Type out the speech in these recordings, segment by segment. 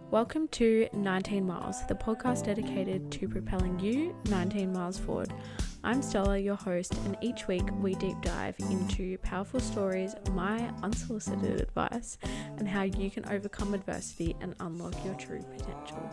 Welcome to 19 Miles, the podcast dedicated to propelling you 19 miles forward. I'm Stella, your host, and each week we deep dive into powerful stories, my unsolicited advice, and how you can overcome adversity and unlock your true potential.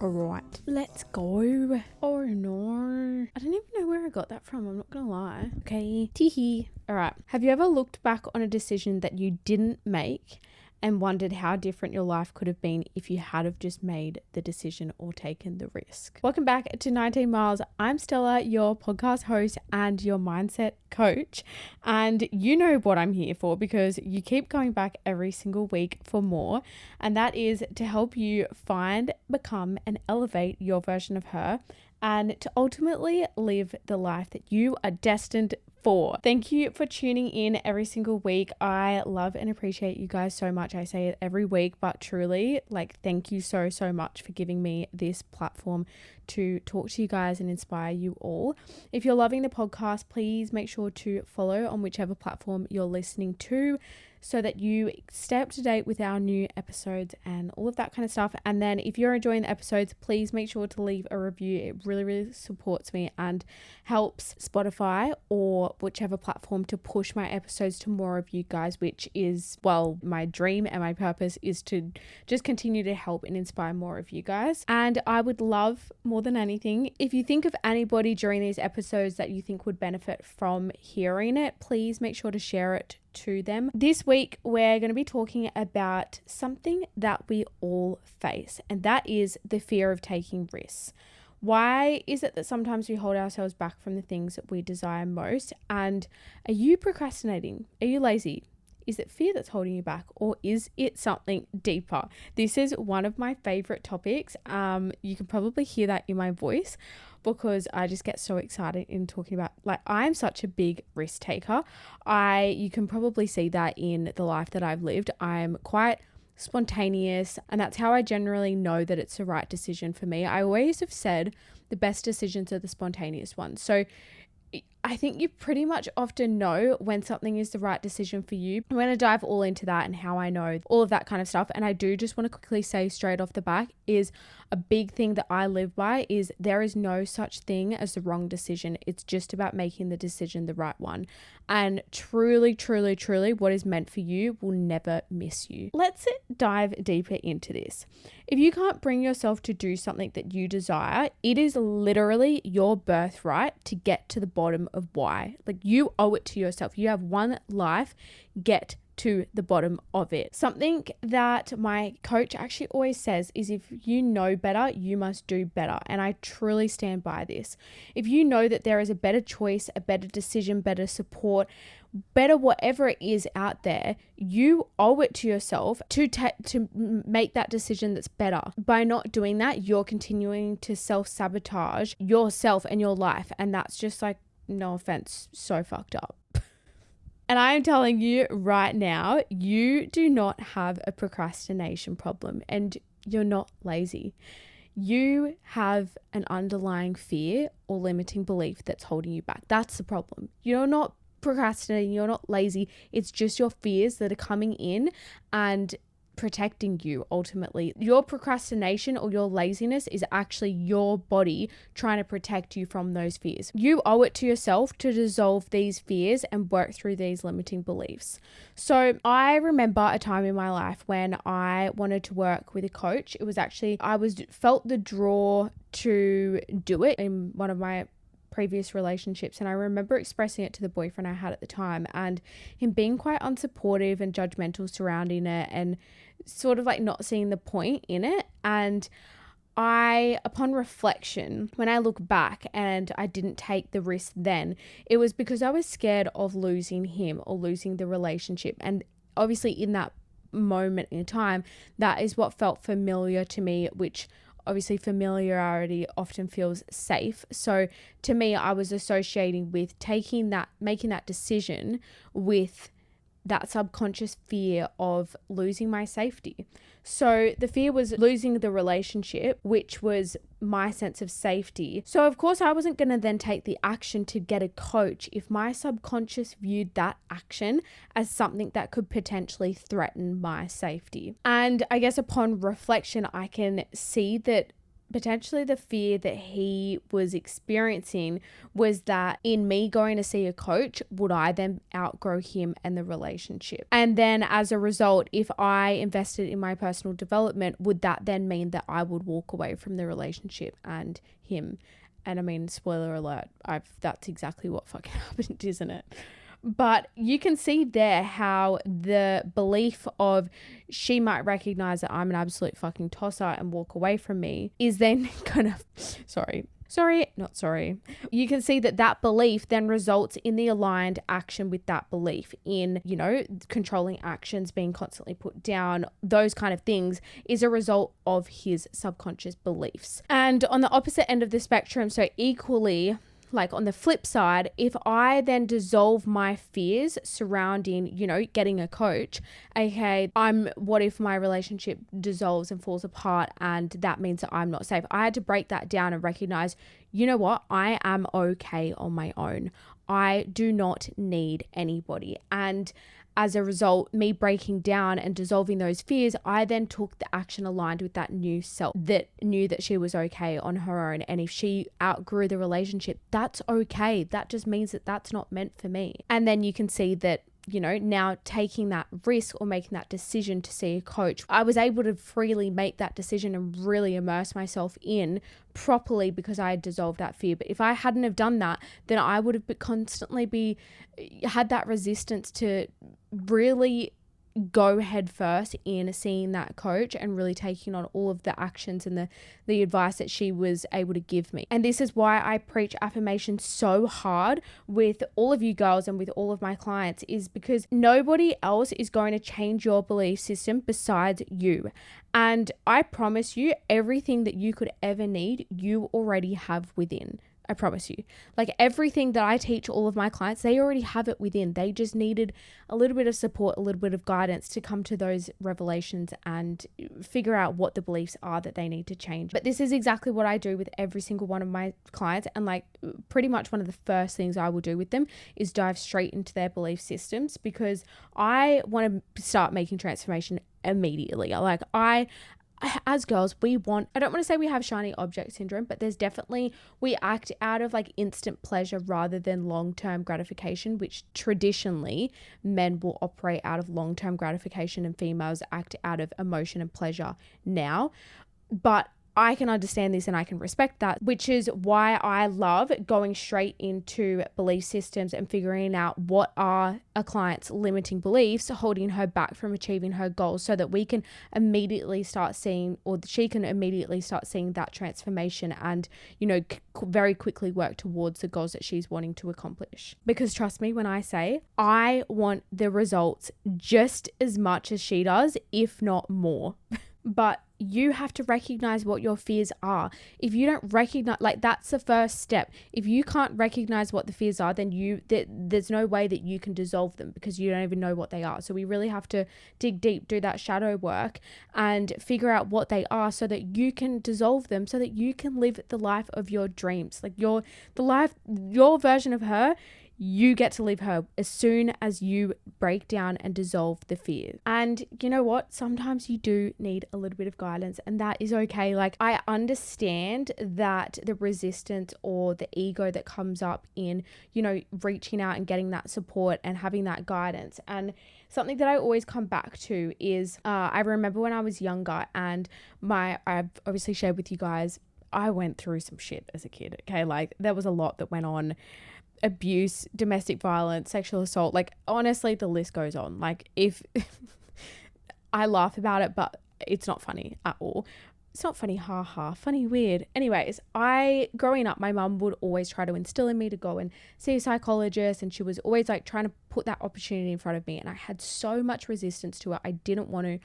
Alright, let's go. Oh no, I don't even know where I got that from, I'm not gonna lie. Okay, teehee. Alright, have you ever looked back on a decision that you didn't make and wondered how different your life could have been if you had have just made the decision or taken the risk? Welcome back to 19 Miles. I'm Stella, your podcast host and your mindset coach. And you know what I'm here for because you keep going back every single week for more. And that is to help you find, become, and elevate your version of her and to ultimately live the life that you are destined for. Thank you for tuning in every single week. I love and appreciate you guys so much. I say it every week, but truly, thank you so much for giving me this platform to talk to you guys and inspire you all. If you're loving the podcast, please make sure to follow on whichever platform you're listening to so that you stay up to date with our new episodes and all of that kind of stuff. And then if you're enjoying the episodes, please make sure to leave a review. It really supports me and helps Spotify or whichever platform to push my episodes to more of you guys, which is, well, my dream and my purpose is to just continue to help and inspire more of you guys. And I would love more than anything, if you think of anybody during these episodes that you think would benefit from hearing it, please make sure to share it to them. This week, we're going to be talking about something that we all face, and that is the fear of taking risks. Why is it that sometimes we hold ourselves back from the things that we desire most? And are you procrastinating? Are you lazy? Is it fear that's holding you back, or is it something deeper? This is one of my favorite topics. You can probably hear that in my voice because I just get so excited in talking about, I'm such a big risk taker. You can probably see that in the life that I've lived. I'm quite spontaneous, and that's how I generally know that it's the right decision for me. I always have said the best decisions are the spontaneous ones. So I think you pretty much often know when something is the right decision for you. I'm going to dive all into that and how I know all of that kind of stuff. And I do just want to quickly say straight off the back is a big thing that I live by is there is no such thing as the wrong decision. It's just about making the decision the right one. And truly, what is meant for you will never miss you. Let's dive deeper into this. If you can't bring yourself to do something that you desire, it is literally your birthright to get to the bottom of why. You owe it to yourself. You have one life. Get to the bottom of it. Something that my coach actually always says is if you know better, you must do better. And I truly stand by this. If you know that there is a better choice, a better decision, better support, better whatever it is out there, you owe it to yourself to make that decision that's better. By not doing that, you're continuing to self-sabotage yourself and your life. And that's just no offense, so fucked up. And I am telling you right now, you do not have a procrastination problem and you're not lazy. You have an underlying fear or limiting belief that's holding you back. That's the problem. You're not procrastinating, you're not lazy. It's just your fears that are coming in and protecting you ultimately. Your procrastination or your laziness is actually your body trying to protect you from those fears. You owe it to yourself to dissolve these fears and work through these limiting beliefs. So I remember a time in my life when I wanted to work with a coach. It was actually, felt the draw to do it in one of my previous relationships, and I remember expressing it to the boyfriend I had at the time and him being quite unsupportive and judgmental surrounding it and sort of not seeing the point in it. And I, upon reflection, when I look back and I didn't take the risk then, it was because I was scared of losing him or losing the relationship. And obviously in that moment in time, that is what felt familiar to me, which obviously familiarity often feels safe. So to me, I was associating with making that decision with that subconscious fear of losing my safety. So the fear was losing the relationship, which was my sense of safety. So of course I wasn't going to then take the action to get a coach if my subconscious viewed that action as something that could potentially threaten my safety. And I guess upon reflection, I can see that potentially the fear that he was experiencing was that in me going to see a coach, would I then outgrow him and the relationship? And then as a result, if I invested in my personal development, would that then mean that I would walk away from the relationship and him? And I mean, spoiler alert, that's exactly what fucking happened, isn't it? But you can see there how the belief of she might recognize that I'm an absolute fucking tosser and walk away from me is then kind of, you can see that belief then results in the aligned action with that belief in, controlling actions, being constantly put down, those kind of things is a result of his subconscious beliefs. And on the opposite end of the spectrum, so equally, like on the flip side, if I then dissolve my fears surrounding, getting a coach, what if my relationship dissolves and falls apart and that means that I'm not safe? I had to break that down and recognize, you know what? I am okay on my own. I do not need anybody. And as a result, me breaking down and dissolving those fears, I then took the action aligned with that new self that knew that she was okay on her own. And if she outgrew the relationship, that's okay. That just means that that's not meant for me. And then you can see that, now taking that risk or making that decision to see a coach, I was able to freely make that decision and really immerse myself in properly because I had dissolved that fear. But if I hadn't have done that, then I would have constantly had that resistance to really go head first in seeing that coach and really taking on all of the actions and the advice that she was able to give me. And this is why I preach affirmation so hard with all of you girls and with all of my clients, is because nobody else is going to change your belief system besides you. And I promise you, everything that you could ever need, you already have within. I promise you. Like everything that I teach all of my clients, they already have it within. They just needed a little bit of support, a little bit of guidance to come to those revelations and figure out what the beliefs are that they need to change. But this is exactly what I do with every single one of my clients. And like pretty much one of the first things I will do with them is dive straight into their belief systems, because I want to start making transformation immediately. As girls, I don't want to say we have shiny object syndrome, but there's definitely, we act out of like instant pleasure rather than long-term gratification, which traditionally men will operate out of long-term gratification and females act out of emotion and pleasure now. But I can understand this and I can respect that, which is why I love going straight into belief systems and figuring out what are a client's limiting beliefs holding her back from achieving her goals, so that we can immediately start seeing, or she can immediately start seeing that transformation and, very quickly work towards the goals that she's wanting to accomplish. Because trust me when I say I want the results just as much as she does, if not more. But you have to recognize what your fears are. If you don't recognize, that's the first step. If you can't recognize what the fears are, then there's no way that you can dissolve them, because you don't even know what they are. So we really have to dig deep, do that shadow work and figure out what they are so that you can dissolve them, so that you can live the life of your dreams. Like your version of her, you get to live her as soon as you break down and dissolve the fear. And you know what? Sometimes you do need a little bit of guidance, and that is okay. Like, I understand that the resistance or the ego that comes up in, reaching out and getting that support and having that guidance. And something that I always come back to is, I remember when I was younger, and I've obviously shared with you guys, I went through some shit as a kid. Okay. Like, there was a lot that went on. Abuse, domestic violence, sexual assault, like honestly the list goes on. Like, if I laugh about it, but it's not funny at all. It's not funny, funny, weird. Anyways, growing up, my mum would always try to instill in me to go and see a psychologist, and she was always like trying to put that opportunity in front of me, and I had so much resistance to it. I didn't want to.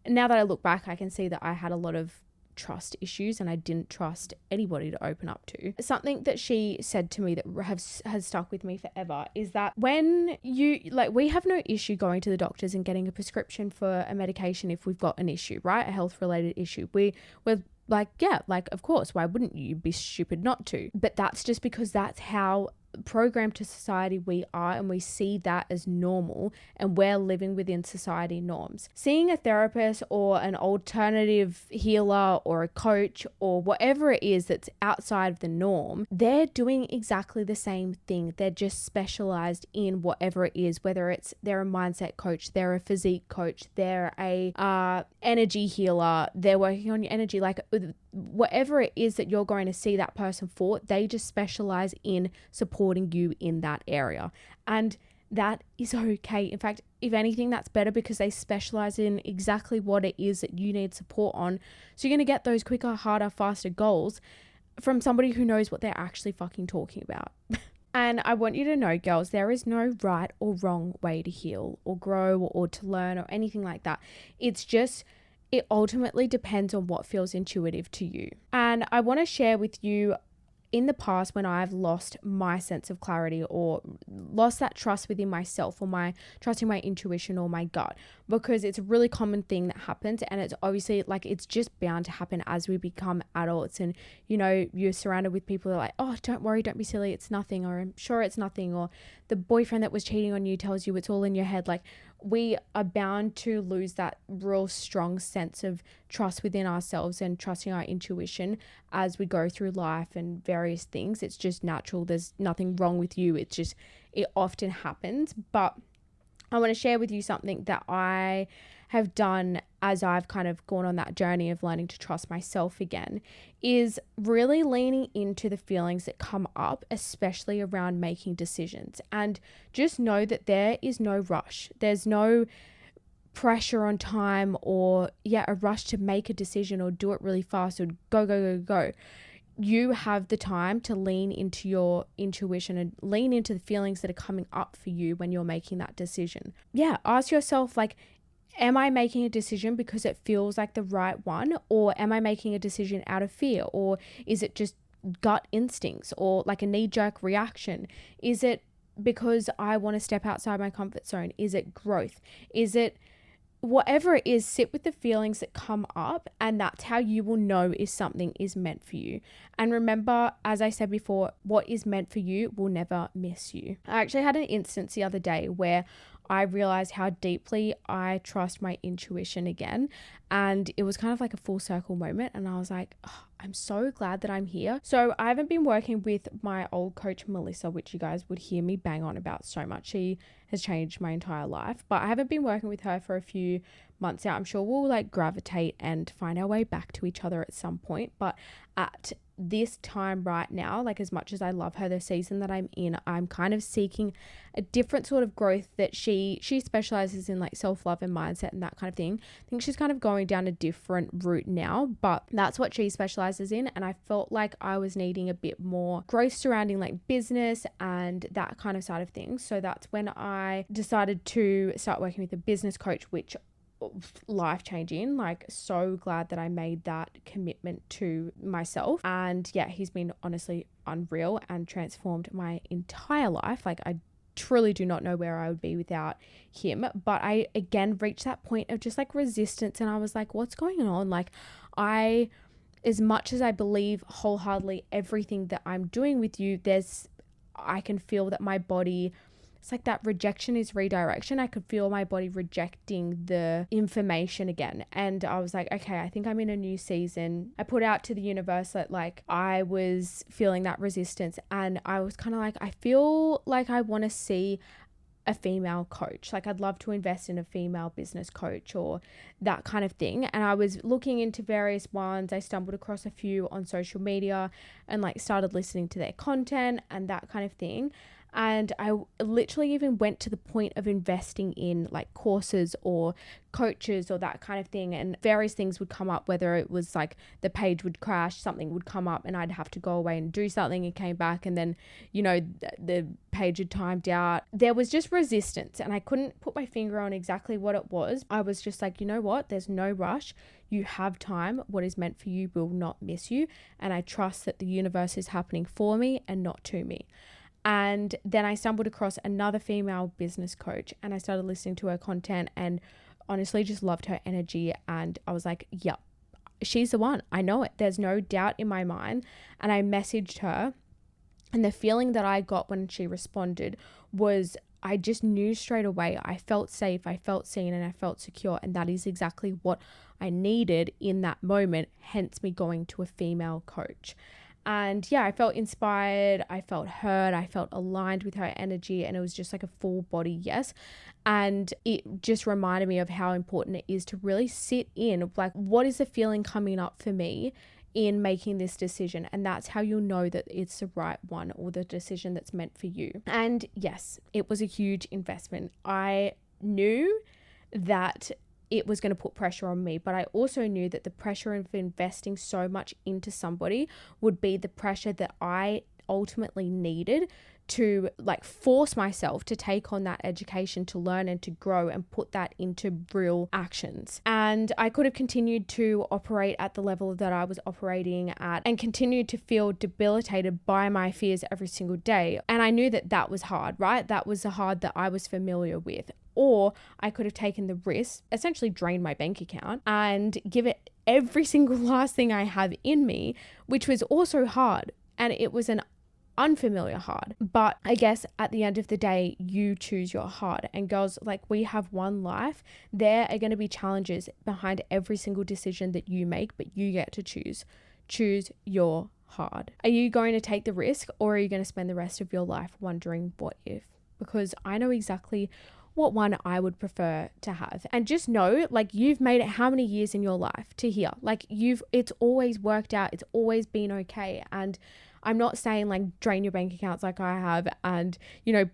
Now that I look back, I can see that I had a lot of trust issues and I didn't trust anybody to open up to. Something that she said to me that has stuck with me forever is that when you, like, we have no issue going to the doctors and getting a prescription for a medication if we've got an issue, right? A health related issue. We're like, yeah, like, of course, why wouldn't you? You'd be stupid not to. But that's just because that's how programmed to society we are, and we see that as normal, and we're living within society norms. Seeing a therapist or an alternative healer or a coach or whatever it is that's outside of the norm, they're doing exactly the same thing. They're just specialized in whatever it is, whether it's they're a mindset coach, they're a physique coach, they're a energy healer, they're working on your energy, like whatever it is that you're going to see that person for, they just specialize in supporting you in that area. And that is okay. In fact, if anything, that's better because they specialize in exactly what it is that you need support on. So you're going to get those quicker, harder, faster goals from somebody who knows what they're actually fucking talking about. And I want you to know, girls, there is no right or wrong way to heal or grow or to learn or anything like that. It's just, it ultimately depends on what feels intuitive to you. And I want to share with you, in the past, when I've lost my sense of clarity or lost that trust within myself or my trusting my intuition or my gut, because it's a really common thing that happens, and it's obviously like, it's just bound to happen as we become adults. And, you know, you're surrounded with people that are like, oh, don't worry, don't be silly, it's nothing, or I'm sure it's nothing, or the boyfriend that was cheating on you tells you it's all in your head. Like, we are bound to lose that real strong sense of trust within ourselves and trusting our intuition as we go through life and various things. It's just natural. There's nothing wrong with you. It's just, it often happens. But I want to share with you something that I have done as I've kind of gone on that journey of learning to trust myself again, is really leaning into the feelings that come up, especially around making decisions. And just know that there is no rush. There's no pressure on time or a rush to make a decision or do it really fast or go. You have the time to lean into your intuition and lean into the feelings that are coming up for you when you're making that decision. Yeah, ask yourself, like, am I making a decision because it feels like the right one, or am I making a decision out of fear, or is it just gut instincts or like a knee-jerk reaction? Is it because I want to step outside my comfort zone? Is it growth? Is it whatever it is? Sit with the feelings that come up, and that's how you will know if something is meant for you. And remember, as I said before, what is meant for you will never miss you. I actually had an instance the other day where I realized how deeply I trust my intuition again. And it was kind of like a full circle moment. And I was like, oh, I'm so glad that I'm here. So I haven't been working with my old coach, Melissa, which you guys would hear me bang on about so much. She has changed my entire life, but I haven't been working with her for a few months now. I'm sure we'll like gravitate and find our way back to each other at some point. But at this time right now, like, as much as I love her, the season that I'm in, I'm kind of seeking a different sort of growth that she specializes in, like self-love and mindset and that kind of thing. I think she's kind of going down a different route now, but that's what she specializes in. And I felt like I was needing a bit more growth surrounding like business and that kind of side of things. So that's when I decided to start working with a business coach, which life-changing. Like, so glad that I made that commitment to myself. And yeah, he's been honestly unreal and transformed my entire life. Like, I truly do not know where I would be without him. But I again reached that point of just like resistance, and I was like, what's going on? Like, as much as I believe wholeheartedly everything that I'm doing with you, I can feel that my body, it's like that rejection is redirection. I could feel my body rejecting the information again. And I was like, okay, I think I'm in a new season. I put out to the universe that like I was feeling that resistance, and I was kind of like, I feel like I want to see a female coach. Like, I'd love to invest in a female business coach or that kind of thing. And I was looking into various ones. I stumbled across a few on social media and like started listening to their content and that kind of thing. And I literally even went to the point of investing in like courses or coaches or that kind of thing. And various things would come up, whether it was like the page would crash, something would come up and I'd have to go away and do something. It came back and then, the page had timed out. There was just resistance and I couldn't put my finger on exactly what it was. I was just like, you know what? There's no rush. You have time. What is meant for you will not miss you. And I trust that the universe is happening for me and not to me. And then I stumbled across another female business coach and I started listening to her content and honestly just loved her energy. And I was like, yep, she's the one. I know it. There's no doubt in my mind. And I messaged her, and the feeling that I got when she responded was I just knew straight away. I felt safe, I felt seen, and I felt secure. And that is exactly what I needed in that moment, hence me going to a female coach. And yeah, I felt inspired, I felt heard, I felt aligned with her energy, and it was just like a full body yes. And it just reminded me of how important it is to really sit in, like, what is the feeling coming up for me in making this decision? And that's how you'll know that it's the right one or the decision that's meant for you. And yes, it was a huge investment. I knew that it was going to put pressure on me, but I also knew that the pressure of investing so much into somebody would be the pressure that I ultimately needed to like force myself to take on that education, to learn and to grow and put that into real actions. And I could have continued to operate at the level that I was operating at and continued to feel debilitated by my fears every single day. And I knew that that was hard, right? That was the hard that I was familiar with. Or I could have taken the risk, essentially drained my bank account and give it every single last thing I have in me, which was also hard. And it was an unfamiliar hard. But I guess at the end of the day, you choose your hard. And girls, like, we have one life. There are going to be challenges behind every single decision that you make, but you get to choose. Choose your hard. Are you going to take the risk, or are you going to spend the rest of your life wondering what if? Because I know exactly what one I would prefer to have. And just know, like, you've made it how many years in your life to here? Like, it's always worked out. It's always been okay. And I'm not saying like drain your bank accounts like I have and,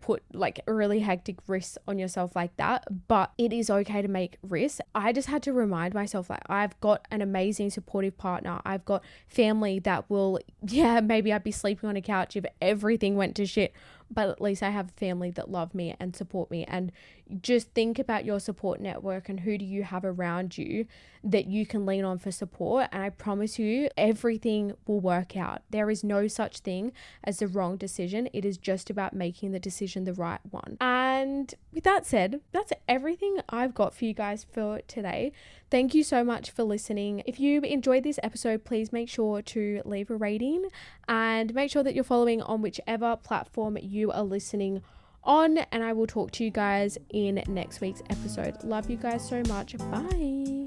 put like really hectic risks on yourself like that. But it is okay to make risks. I just had to remind myself, like, I've got an amazing supportive partner. I've got family that will, maybe I'd be sleeping on a couch if everything went to shit. But at least I have family that love me and support me. And just think about your support network and who do you have around you that you can lean on for support. And I promise you, everything will work out. There is no such thing as the wrong decision. It is just about making the decision the right one. And with that said, that's everything I've got for you guys for today. Thank you so much for listening. If you enjoyed this episode, please make sure to leave a rating and make sure that you're following on whichever platform you are listening on. And I will talk to you guys in next week's episode. Love you guys so much. Bye.